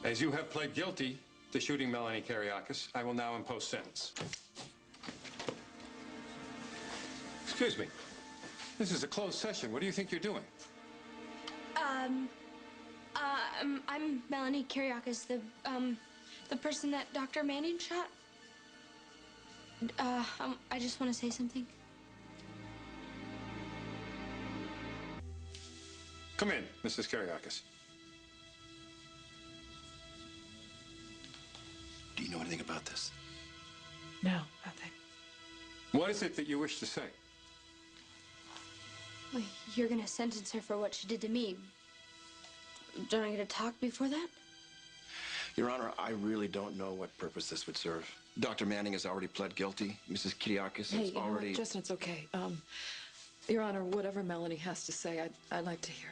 As you have pled guilty to shooting Melanie Kiriakis, I will now impose sentence. Excuse me. This is a closed session. What do you think you're doing? I'm Melanie Kiriakis, the person that Dr. Manning shot. I just want to say something. Come in, Mrs. Kiriakis. Do you know anything about this? No, nothing. What is it that you wish to say? Well, you're gonna sentence her for what she did to me. Don't I get to talk before that? Your Honor, I really don't know what purpose this would serve. Dr. Manning has already pled guilty. Mrs. Kiriakis has already... Justin, it's okay. Your Honor, whatever Melanie has to say, I'd like to hear.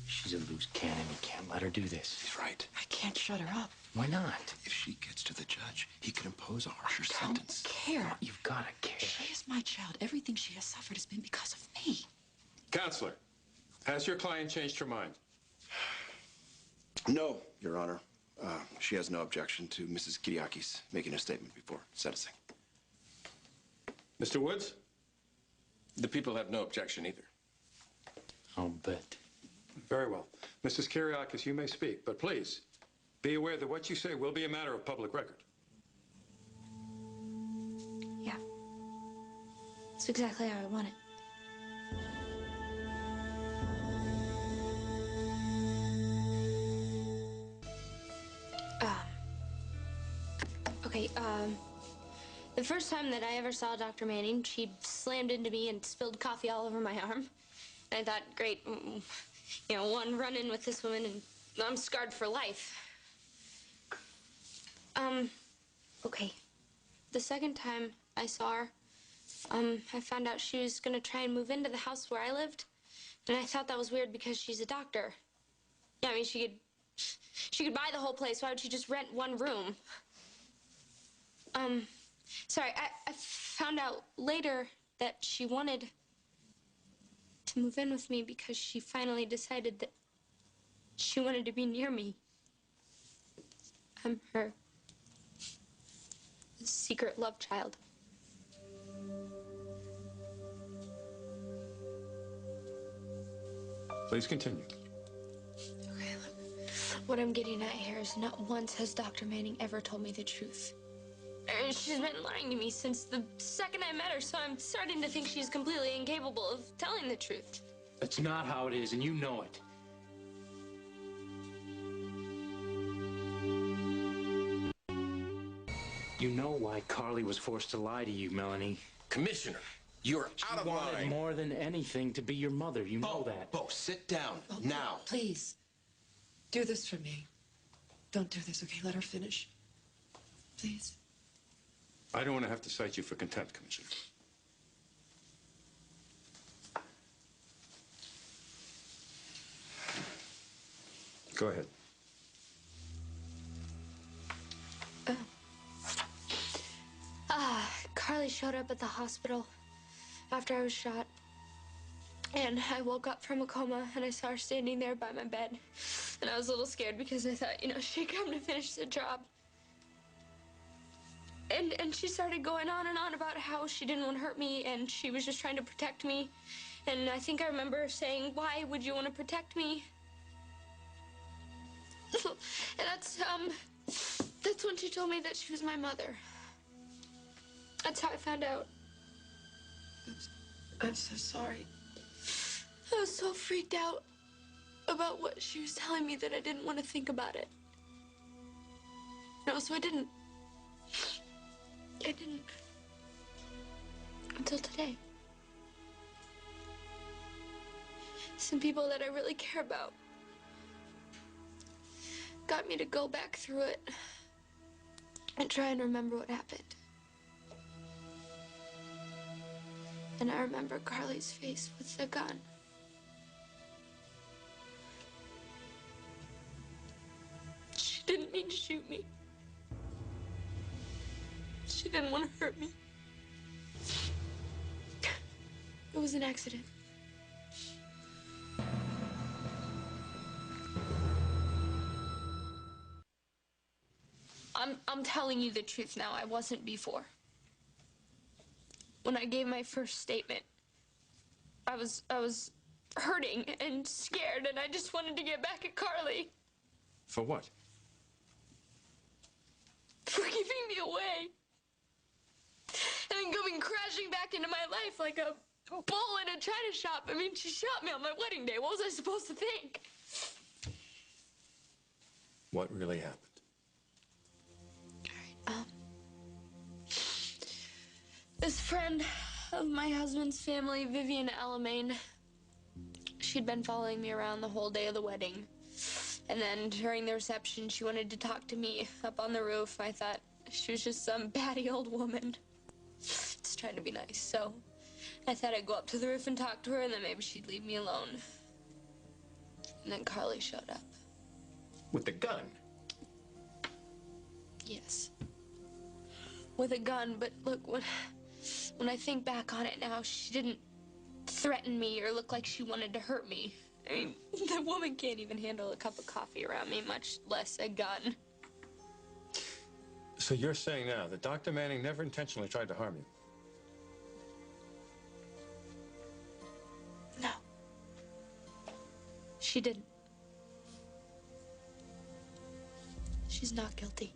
She's a loose cannon. You can't let her do this. He's right. I can't shut her up. Why not? If she gets to the judge, he could impose a harsher I don't sentence. care. You've got to care. She is my child. Everything she has suffered has been because of me. Counselor, has your client changed her mind? No, Your Honor. She has no objection to Mrs. Kiriakis making a statement before sentencing. Mr. Woods? The people have no objection either. I'll bet. Very well. Mrs. Kiriakis, you may speak, but please, be aware that what you say will be a matter of public record. Yeah. That's exactly how I want it. Okay, the first time that I ever saw Dr. Manning, she slammed into me and spilled coffee all over my arm. And I thought, great, you know, one run-in with this woman and I'm scarred for life. Okay. The second time I saw her, I found out she was gonna try and move into the house where I lived. And I thought that was weird because she's a doctor. Yeah, I mean, she could buy the whole place. Why would she just rent one room? Sorry, I found out later that she wanted to move in with me because she finally decided that she wanted to be near me. I'm her secret love child. Please continue. Okay, look. What I'm getting at here is not once has Dr. Manning ever told me the truth. She's been lying to me since the second I met her, so I'm starting to think she's completely incapable of telling the truth. That's not how it is, and you know it. You know why Carly was forced to lie to you, Melanie. Commissioner, you're out of She wanted line. more than anything to be your mother. You know that. Bo, sit down now. Please, do this for me. Don't do this, okay? Let her finish. Please. I don't want to have to cite you for contempt, Commissioner. Go ahead. Carly showed up at the hospital after I was shot. And I woke up from a coma and I saw her standing there by my bed. And I was a little scared because I thought, you know, she'd come to finish the job. And she started going on and on about how she didn't want to hurt me and she was just trying to protect me. And I think I remember saying, why would you want to protect me? And that's when she told me that she was my mother. That's how I found out. I'm so sorry. I was so freaked out about what she was telling me that I didn't want to think about it. No, so I didn't. Until today. Some people that I really care about got me to go back through it and try and remember what happened. And I remember Carly's face with the gun. She didn't mean to shoot me. She didn't want to hurt me. was an accident. I'm telling you the truth now. I wasn't before. When I gave my first statement, I was hurting and scared, and I just wanted to get back at Carly. For what? For giving me away. And then coming crashing back into my life like a bull in a china shop. I mean, she shot me on my wedding day. What was I supposed to think? What really happened? This friend of my husband's family, Vivian Alamain, she'd been following me around the whole day of the wedding. And then during the reception, she wanted to talk to me up on the roof. I thought she was just some batty old woman just trying to be nice. So I thought I'd go up to the roof and talk to her, and then maybe she'd leave me alone. And then Carly showed up. With the gun. Yes. With a gun, but look, when I think back on it now, she didn't threaten me or look like she wanted to hurt me. I mean, the woman can't even handle a cup of coffee around me, much less a gun. So you're saying now that Dr. Manning never intentionally tried to harm you? No. She didn't. She's not guilty.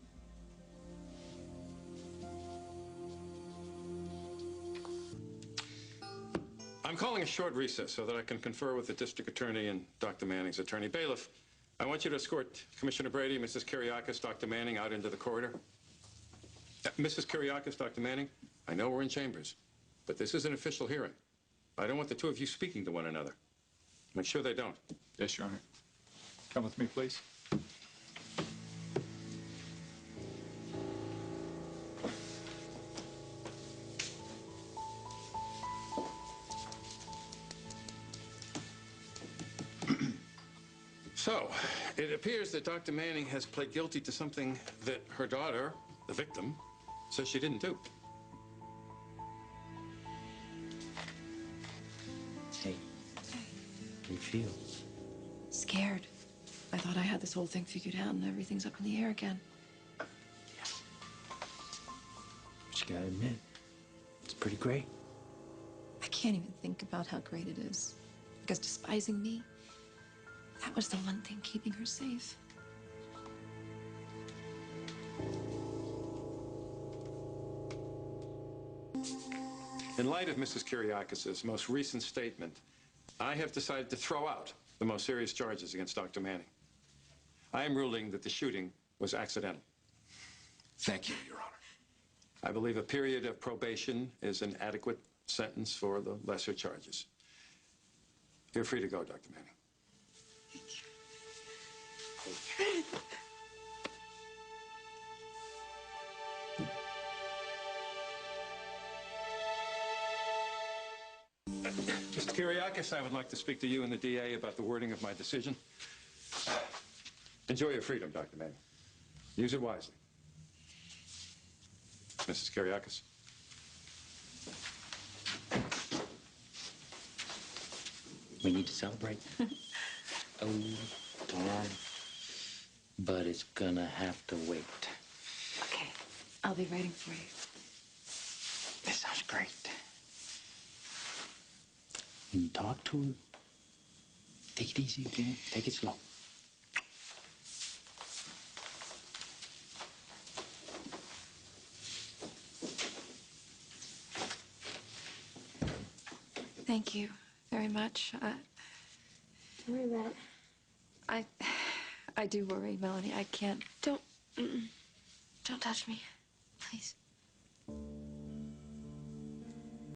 I'm calling a short recess so that I can confer with the district attorney and Dr. Manning's attorney. Bailiff, I want you to escort Commissioner Brady, Mrs. Kiriakis, Dr. Manning out into the corridor. Mrs. Kiriakis, Dr. Manning, I know we're in chambers, but this is an official hearing. I don't want the two of you speaking to one another. Make sure they don't. Yes, Your Honor. Come with me, please. So, it appears that Dr. Manning has pled guilty to something that her daughter, the victim, says she didn't do. Hey, how do you feel? Scared. I thought I had this whole thing figured out and everything's up in the air again. But you gotta admit, it's pretty great. I can't even think about how great it is. Because despising me, that was the one thing keeping her safe. In light of Mrs. Kiriakis' most recent statement, I have decided to throw out the most serious charges against Dr. Manning. I am ruling that the shooting was accidental. Thank you, Your Honor. I believe a period of probation is an adequate sentence for the lesser charges. You're free to go, Dr. Manning. Mr. Kiriakis, I would like to speak to you and the DA about the wording of my decision. Enjoy your freedom, Dr. Manning. Use it wisely. Mrs. Kiriakis. We need to celebrate. Oh, darn. But it's gonna have to wait. Okay, I'll be waiting for you. This sounds great. When you talk to her, take it easy, okay? Take it slow. Thank you very much. Don't worry about it. I do worry, Melanie. I can't. Don't touch me, please.